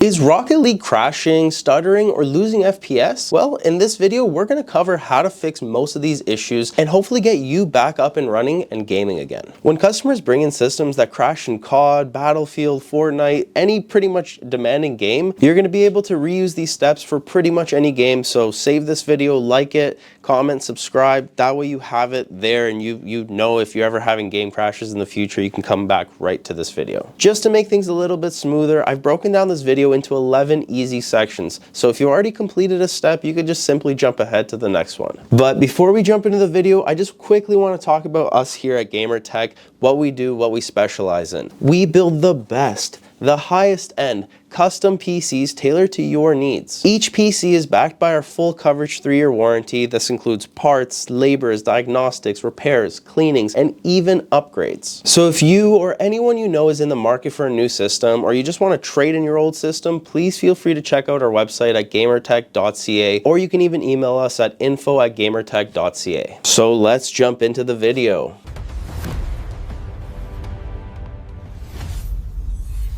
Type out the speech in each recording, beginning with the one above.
Is Rocket League crashing, stuttering, or losing FPS? Well, in this video, we're going to cover how to fix most of these issues and hopefully get you back up and running and gaming again. When customers bring in systems that crash in COD, Battlefield, Fortnite, any pretty much demanding game, you're going to be able to reuse these steps for pretty much any game. So save this video, like it, comment, subscribe. That way you have it there and you know if you're ever having game crashes in the future, you can come back right to this video. Just to make things a little bit smoother, I've broken down this video into 11 easy sections. So if you already completed a step, you could just simply jump ahead to the next one. But before we jump into the video, I just quickly want to talk about us here at GamerTech, what we do, what we specialize in. We build the best, the highest end, custom PCs tailored to your needs. Each PC is backed by our full coverage 3-year warranty. This includes parts, labors, diagnostics, repairs, cleanings, and even upgrades. So if you or anyone you know is in the market for a new system, or you just want to trade in your old system, please feel free to check out our website at gamertech.ca, or you can even email us at info@gamertech.ca. So let's jump into the video.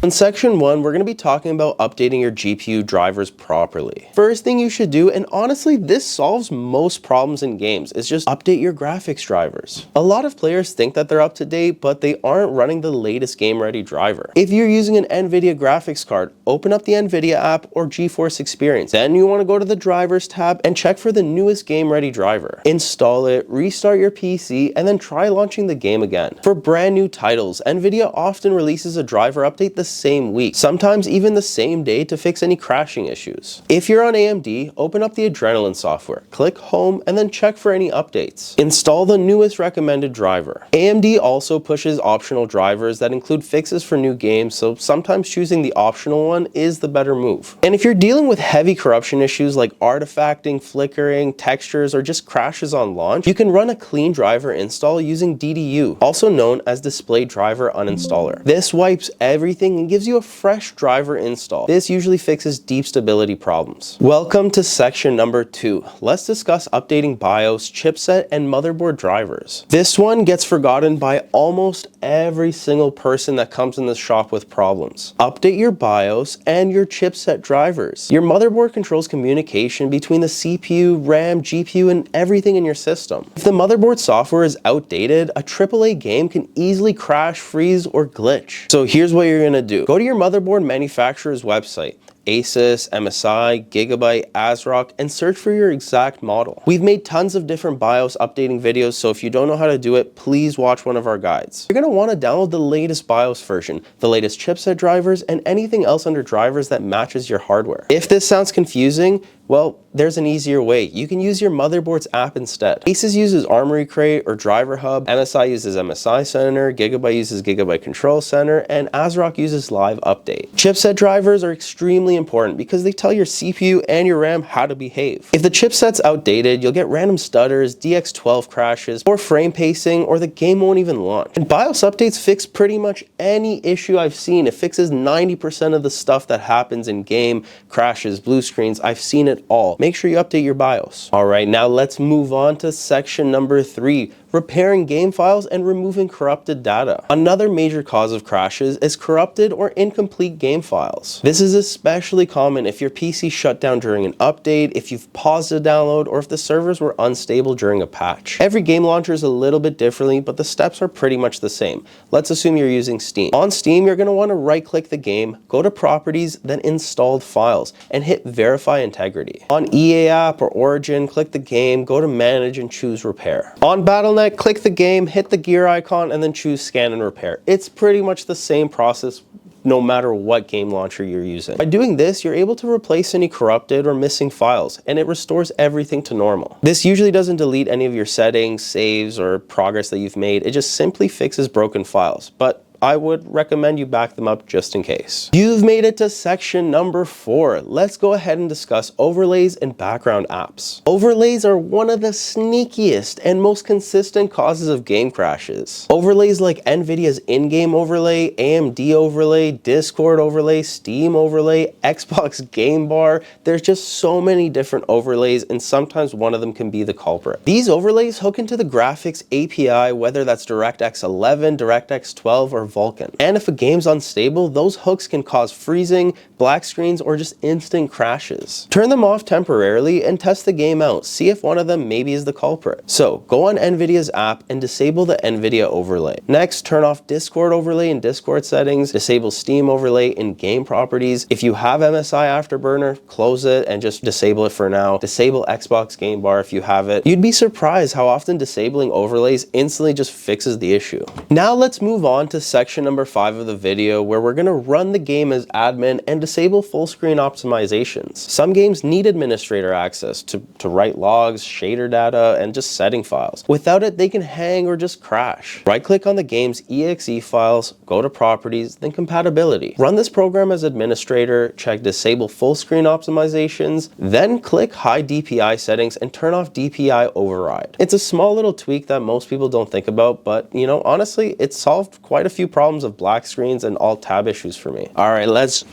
In section 1, we're going to be talking about updating your GPU drivers properly. First thing you should do, and honestly this solves most problems in games, is just update your graphics drivers. A lot of players think that they're up to date, but they aren't running the latest game ready driver. If you're using an NVIDIA graphics card, open up the NVIDIA app or GeForce Experience. Then you want to go to the drivers tab and check for the newest game ready driver. Install it, restart your PC, and then try launching the game again. For brand new titles, NVIDIA often releases a driver update the same week, sometimes even the same day, to fix any crashing issues. If you're on AMD, open up the Adrenaline software, click Home, and then check for any updates. Install the newest recommended driver. AMD also pushes optional drivers that include fixes for new games, so sometimes choosing the optional one is the better move. And if you're dealing with heavy corruption issues like artifacting, flickering, textures, or just crashes on launch, you can run a clean driver install using DDU, also known as Display Driver Uninstaller. This wipes everything and gives you a fresh driver install. This usually fixes deep stability problems. Welcome to section number 2. Let's discuss updating BIOS, chipset, and motherboard drivers. This one gets forgotten by almost every single person that comes in this shop with problems. Update your BIOS and your chipset drivers. Your motherboard controls communication between the CPU, RAM, GPU, and everything in your system. If the motherboard software is outdated, a AAA game can easily crash, freeze, or glitch. So here's what you're going to do. Go to your motherboard manufacturer's website, Asus, MSI, Gigabyte, ASRock, and search for your exact model. We've made tons of different BIOS updating videos, so if you don't know how to do it, please watch one of our guides. You're going to want to download the latest BIOS version, the latest chipset drivers, and anything else under drivers that matches your hardware. If this sounds confusing, well, there's an easier way. You can use your motherboard's app instead. Asus uses Armory Crate or Driver Hub, MSI uses MSI Center, Gigabyte uses Gigabyte Control Center, and ASRock uses Live Update. Chipset drivers are extremely important because they tell your CPU and your RAM how to behave. If the chipset's outdated, you'll get random stutters, DX12 crashes, or frame pacing, or the game won't even launch. And BIOS updates fix pretty much any issue I've seen. It fixes 90% of the stuff that happens in game, crashes, blue screens. I've seen it all. Make sure you update your BIOS. Alright, now let's move on to section number 3. Repairing game files and removing corrupted data. Another major cause of crashes is corrupted or incomplete game files. This is especially common if your PC shut down during an update, if you've paused a download, or if the servers were unstable during a patch. Every game launcher is a little bit differently, but the steps are pretty much the same. Let's assume you're using Steam. On Steam, you're going to want to right-click the game, go to Properties, then Installed Files, and hit Verify Integrity. On EA App or Origin, click the game, go to Manage, and choose Repair. On Battle.net, click the game, hit the gear icon, and then choose Scan and Repair. It's pretty much the same process no matter what game launcher you're using. By doing this, you're able to replace any corrupted or missing files, and it restores everything to normal. This usually doesn't delete any of your settings, saves, or progress that you've made. It just simply fixes broken files, but I would recommend you back them up just in case. You've made it to section number 4. Let's go ahead and discuss overlays and background apps. Overlays are one of the sneakiest and most consistent causes of game crashes. Overlays like NVIDIA's in-game overlay, AMD overlay, Discord overlay, Steam overlay, Xbox Game Bar. There's just so many different overlays, and sometimes one of them can be the culprit. These overlays hook into the graphics API, whether that's DirectX 11, DirectX 12, or Vulkan. And if a game's unstable, those hooks can cause freezing, black screens, or just instant crashes. Turn them off temporarily and test the game out. See if one of them maybe is the culprit. So go on NVIDIA's app and disable the NVIDIA overlay. Next, turn off Discord overlay in Discord settings, disable Steam overlay in game properties. If you have MSI Afterburner, close it and just disable it for now. Disable Xbox Game Bar if you have it. You'd be surprised how often disabling overlays instantly just fixes the issue. Now let's move on to section number 5 of the video, where we're gonna run the game as admin and disable full screen optimizations. Some games need administrator access to write logs, shader data, and just setting files. Without it, they can hang or just crash. Right click on the game's exe files, go to properties, then compatibility. Run this program as administrator, check disable full screen optimizations, then click high DPI settings and turn off DPI override. It's a small little tweak that most people don't think about, but you know, honestly, it solved quite a few problems of black screens and alt tab issues for me. All right, let's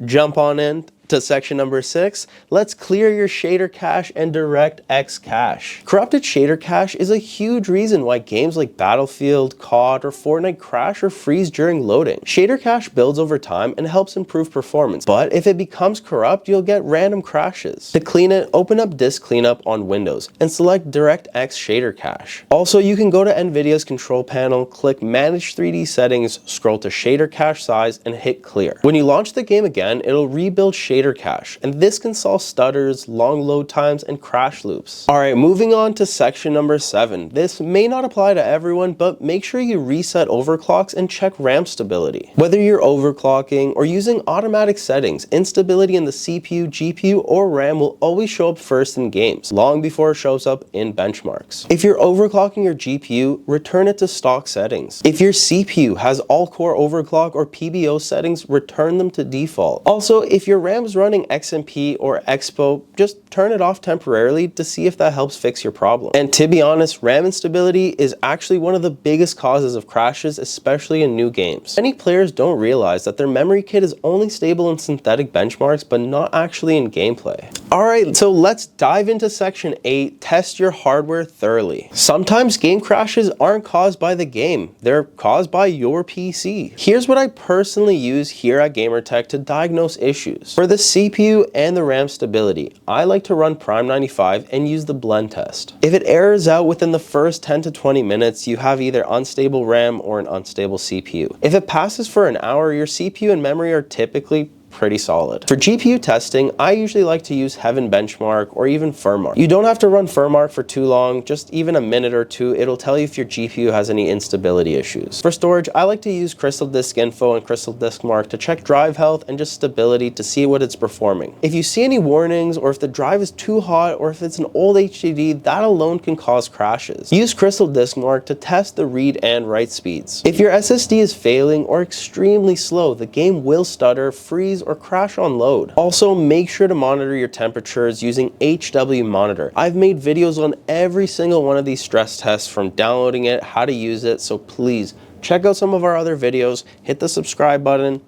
jump on in to section number 6. Let's clear your shader cache and DirectX cache. Corrupted shader cache is a huge reason why games like Battlefield, COD, or Fortnite crash or freeze during loading. Shader cache builds over time and helps improve performance, but if it becomes corrupt, you'll get random crashes. To clean it, open up Disk Cleanup on Windows and select DirectX shader cache. Also, you can go to NVIDIA's control panel, click Manage 3D Settings, scroll to shader cache size, and hit clear. When you launch the game again, it'll rebuild shader cache, and this can solve stutters, long load times, and crash loops. Alright, moving on to section number 7. This may not apply to everyone, but make sure you reset overclocks and check RAM stability. Whether you're overclocking or using automatic settings, instability in the CPU, GPU, or RAM will always show up first in games, long before it shows up in benchmarks. If you're overclocking your GPU, return it to stock settings. If your CPU has all-core overclock or PBO settings, return them to default. Also, if your RAM is running XMP or Expo, just turn it off temporarily to see if that helps fix your problem. And to be honest, RAM instability is actually one of the biggest causes of crashes, especially in new games. Many players don't realize that their memory kit is only stable in synthetic benchmarks, but not actually in gameplay. Alright, so let's dive into section 8, test your hardware thoroughly. Sometimes game crashes aren't caused by the game, they're caused by your PC. Here's what I personally use here at GamerTech to diagnose issues. For the CPU and the RAM stability, I like to run Prime 95 and use the blend test. If it errors out within the first 10 to 20 minutes, you have either unstable RAM or an unstable CPU. If it passes for an hour, your CPU and memory are typically pretty solid. For GPU testing, I usually like to use Heaven Benchmark or even Firmark. You don't have to run Firmark for too long, just even a minute or two. It'll tell you if your GPU has any instability issues. For storage, I like to use Crystal Disk Info and Crystal Disk Mark to check drive health and just stability to see what it's performing. If you see any warnings, or if the drive is too hot, or if it's an old HDD, that alone can cause crashes. Use Crystal Disk Mark to test the read and write speeds. If your SSD is failing or extremely slow, the game will stutter, freeze, or crash on load. Also, make sure to monitor your temperatures using HW Monitor. I've made videos on every single one of these stress tests, from downloading it, how to use it, so please check out some of our other videos, hit the subscribe button,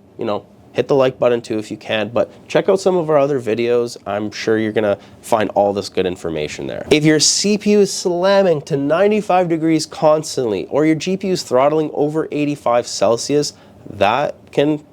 hit the like button too if you can, but check out some of our other videos. I'm sure you're gonna find all this good information there. If your CPU is slamming to 95 degrees constantly, or your GPU is throttling over 85 Celsius, that can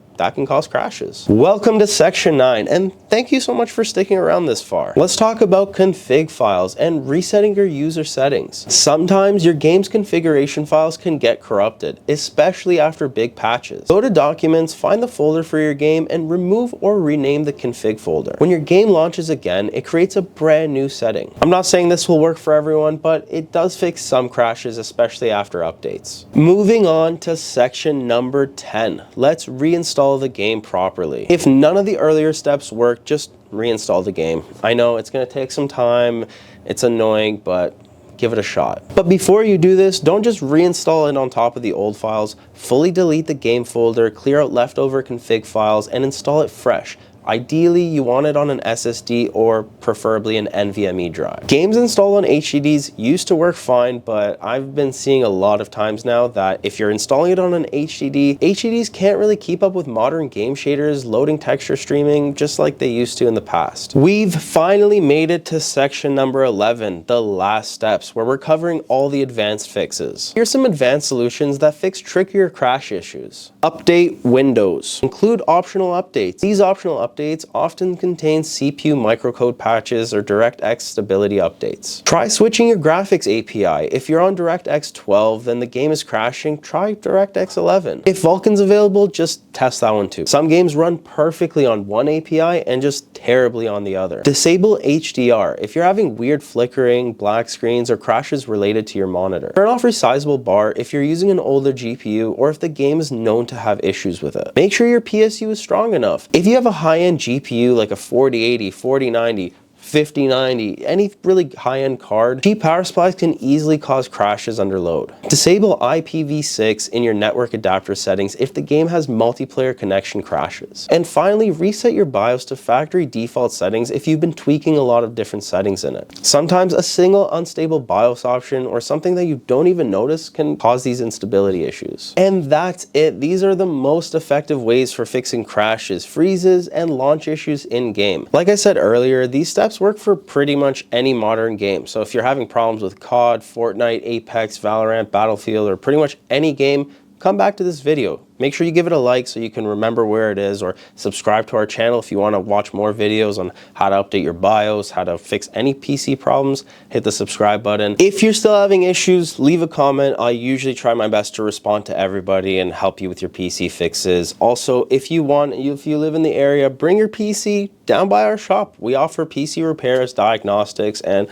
cause crashes. Welcome to section 9, and thank you so much for sticking around this far. Let's talk about config files and resetting your user settings. Sometimes your game's configuration files can get corrupted, especially after big patches. Go to Documents, find the folder for your game, and remove or rename the config folder. When your game launches again, it creates a brand new setting. I'm not saying this will work for everyone, but it does fix some crashes, especially after updates. Moving on to section number 10. Let's reinstall the game properly. If none of the earlier steps work, just reinstall the game. I know it's going to take some time, it's annoying, but give it a shot. But before you do this, don't just reinstall it on top of the old files. Fully delete the game folder, clear out leftover config files, and install it fresh. Ideally, you want it on an SSD or preferably an NVMe drive. Games installed on HDDs used to work fine, but I've been seeing a lot of times now that if you're installing it on an HDD, HDDs can't really keep up with modern game shaders, loading texture streaming, just like they used to in the past. We've finally made it to section number 11, the last steps, where we're covering all the advanced fixes. Here's some advanced solutions that fix trickier crash issues. Update Windows. Include optional updates. These optional updates often contain CPU microcode patches or DirectX stability updates. Try switching your graphics API. If you're on DirectX 12, then the game is crashing, try DirectX 11. If Vulkan's available, just test that one too. Some games run perfectly on one API and just terribly on the other. Disable HDR. If you're having weird flickering, black screens, or crashes related to your monitor. Turn off resizable bar if you're using an older GPU or if the game is known to have issues with it. Make sure your PSU is strong enough. If you have a high-end GPU like a 4080, 4090, 5090, any really high-end card, cheap power supplies can easily cause crashes under load. Disable IPv6 in your network adapter settings if the game has multiplayer connection crashes. And finally, reset your BIOS to factory default settings if you've been tweaking a lot of different settings in it. Sometimes a single unstable BIOS option or something that you don't even notice can cause these instability issues. And that's it. These are the most effective ways for fixing crashes, freezes, and launch issues in-game. Like I said earlier, these steps work for pretty much any modern game. So if you're having problems with COD, Fortnite, Apex, Valorant, Battlefield, or pretty much any game, come back to this video. Make sure you give it a like so you can remember where it is, or subscribe to our channel if you want to watch more videos on how to update your BIOS, how to fix any PC problems. Hit the subscribe button. If you're still having issues, leave a comment. I usually try my best to respond to everybody and help you with your PC fixes. Also, if you live in the area, bring your PC down by our shop. We offer PC repairs, diagnostics, and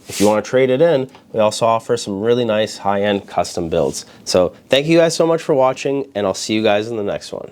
if you want to trade it in, we also offer some really nice high-end custom builds. So thank you guys so much for watching, and I'll see you guys in the next one.